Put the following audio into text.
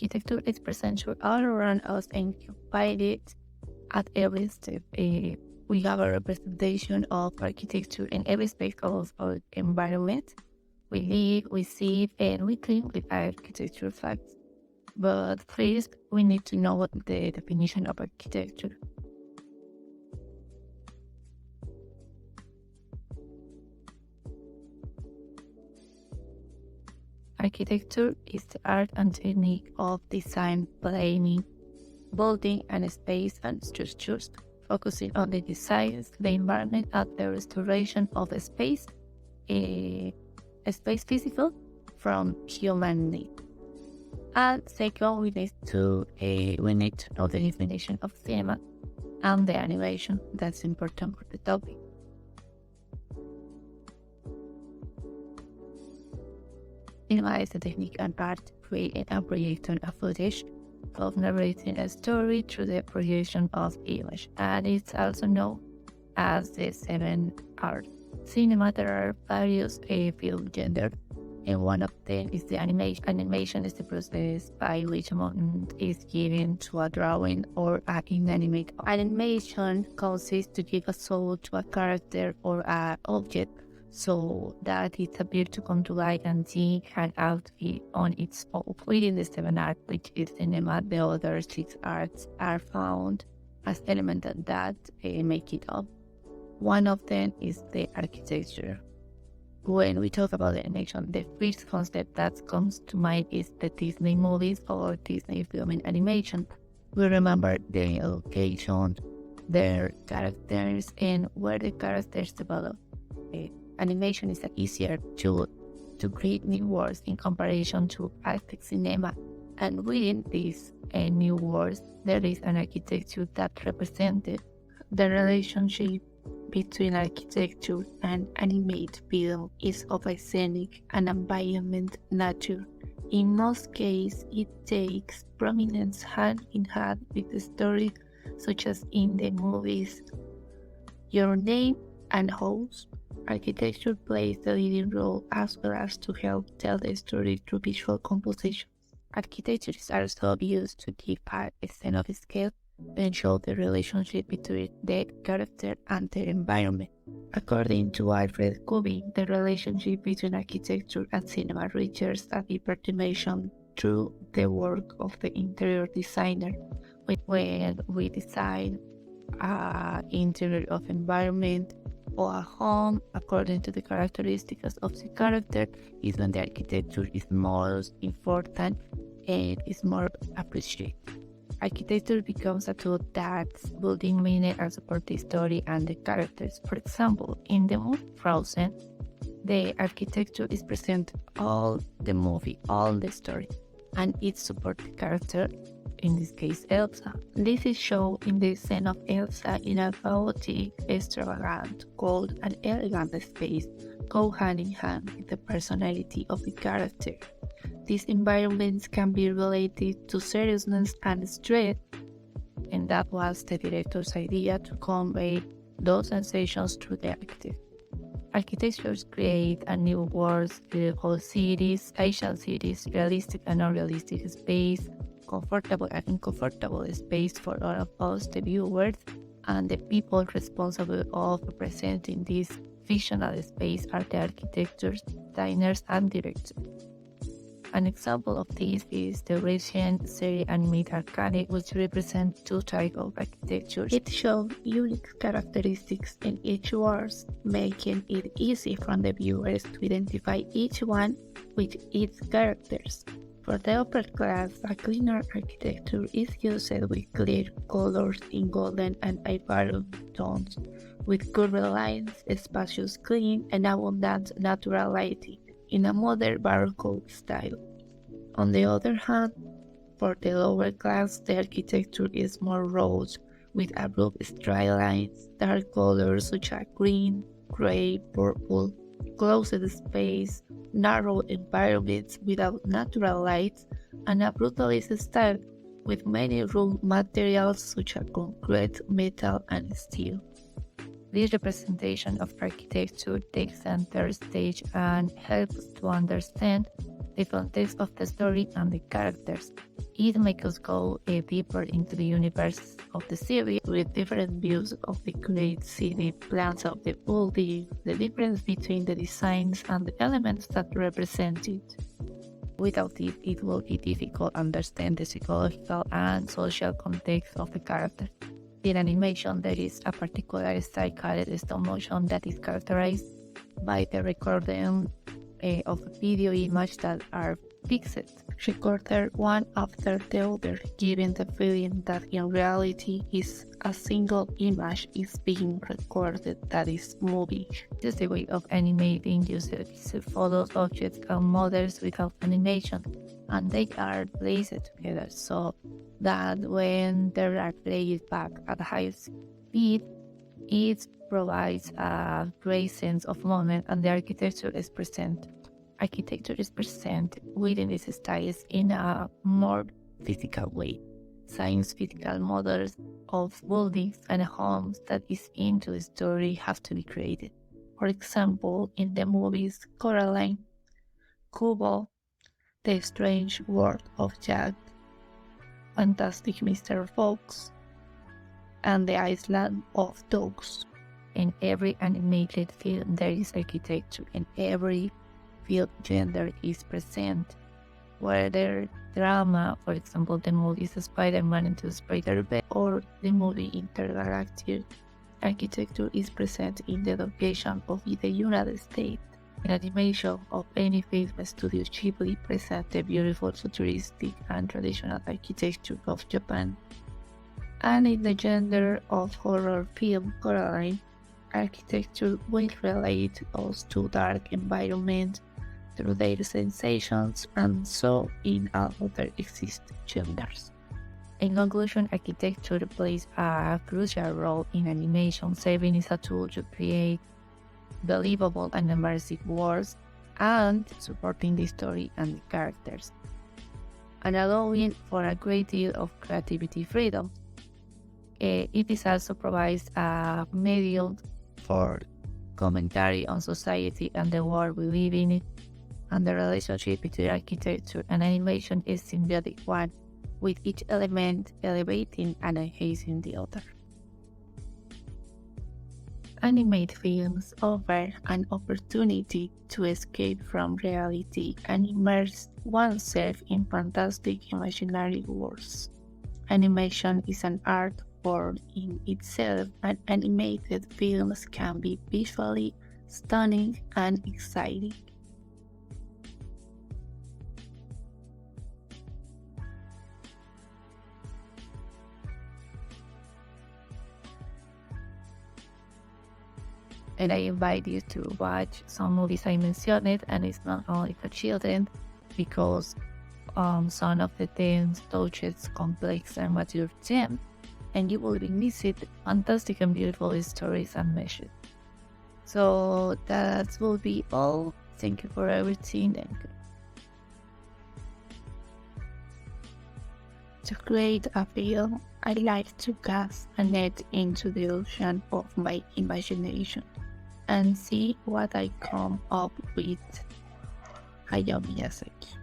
Architecture is present all around us and you find it at every step. We have a representation of architecture in every space of our environment. We live, we see, and we clean with architecture facts. But first, we need to know what the definition of architecture. Architecture is the art and technique of design, planning, building, and space and structures, focusing on the designs, the environment, and the restoration of a space physical from human need. And second, we need to know the definition of cinema and the animation. That's important for the topic. Cinema is a technique and art creating and projecting a footage of narrating a story through the projection of image, and it's also known as the 7 art. Cinema, there are various film genres, and one of them is the animation. Animation is the process by which movement is given to a drawing or an inanimate. Animation consists to give a soul to a character or an object so that it appears to come to life and see an outfit on its own. Within the 7 arts, which is cinema, the other 6 arts are found as elements that make it up. One of them is the architecture. When we talk about animation, the first concept that comes to mind is the Disney movies or Disney film and animation. We remember the location, their characters, and where the characters develop. Animation is easier to create new worlds in comparison to artistic cinema, and within these new worlds, there is an architecture that represented the relationship between architecture and animated film is of a scenic and environment nature. In most cases, it takes prominence hand in hand with the story, such as in the movies Your Name and House. Architecture plays the leading role as well as to help tell the story through visual composition. Architecture is also used to give a sense of scale and show the relationship between the character and the environment. According to Alfred Kubin, the relationship between architecture and cinema reaches a deeper dimension through the work of the interior designer. When we design an interior of environment or a home according to the characteristics of the character, is when the architecture is most important and is more appreciated. Architecture becomes a tool that's building meaning and support the story and the characters. For example, in the movie Frozen, the architecture is present all the movie, all the story, and it supports the character, in this case Elsa. This is shown in the scene of Elsa in a chaotic, extravagant, cold, and elegant space, go hand in hand with the personality of the character. These environments can be related to seriousness and stress, and that was the director's idea to convey those sensations through the architecture. Architectures create a new world, beautiful cities, spatial cities, realistic and unrealistic space, comfortable and uncomfortable space for all of us, the viewers, and the people responsible of representing this fictional space are the architects, designers, and directors. An example of this is the recent series Animate Arcade, which represents 2 types of architecture. It shows unique characteristics in each world, making it easy for the viewers to identify each one with its characters. For the upper class, a cleaner architecture is used with clear colors in golden and ivory tones, with curved lines, spacious clean, and abundant natural lighting in a modern Baroque style. On the other hand, for the lower class, the architecture is more raw, with abrupt straight lines, dark colors such as green, gray, purple, closed space, narrow environments without natural lights, and a brutalist style with many raw materials such as concrete, metal, and steel. This representation of architecture takes center stage and helps to understand the context of the story, and the characters. It makes us go deeper into the universe of the series with different views of the great city, plans of the building, the difference between the designs and the elements that represent it. Without it, it will be difficult to understand the psychological and social context of the character. In animation, there is a particular style called stop motion that is characterized by the recording of video images that are fixed, recorded one after the other, giving the feeling that in reality is a single image is being recorded that is moving. This is the way of animating uses photos, objects, and models without animation, and they are placed together so that when they are played back at high speed, it provides a great sense of moment, and the architecture is present. Architecture is present within these styles in a more physical way. Science physical models of buildings and homes that is into the story have to be created. For example, in the movies Coraline, Kubo, The Strange World of Jack, Fantastic Mr. Fox, and The Island of Dogs. In every animated film there is architecture, and every film gender is present. Whether drama, for example the movies Spider-Man Into Spider-Verse or the movie Intergalactic, architecture is present in the location of the United States. In animation of any film studio, Ghibli presents the beautiful futuristic and traditional architecture of Japan. And in the genre of horror film Coraline, architecture will relate us to dark environments through their sensations, and so in other existing genders. In conclusion, architecture plays a crucial role in animation, serving as a tool to create believable and immersive worlds and supporting the story and the characters, and allowing for a great deal of creativity freedom. It is also provides a medium for commentary on society and the world we live in, and the relationship between architecture and animation is symbiotic one, with each element elevating and enhancing the other. Animated films offer an opportunity to escape from reality and immerse oneself in fantastic imaginary worlds. Animation is an art form in itself, and animated films can be visually stunning and exciting. And I invite you to watch some movies I mentioned, and it's not only for children, because some of the themes touches complex and mature themes, and you will visit fantastic and beautiful stories and messages. So that will be all. Thank you for everything. To create a film, I like to cast a net into the ocean of my imagination and see what I come up with. Hayao Miyazaki.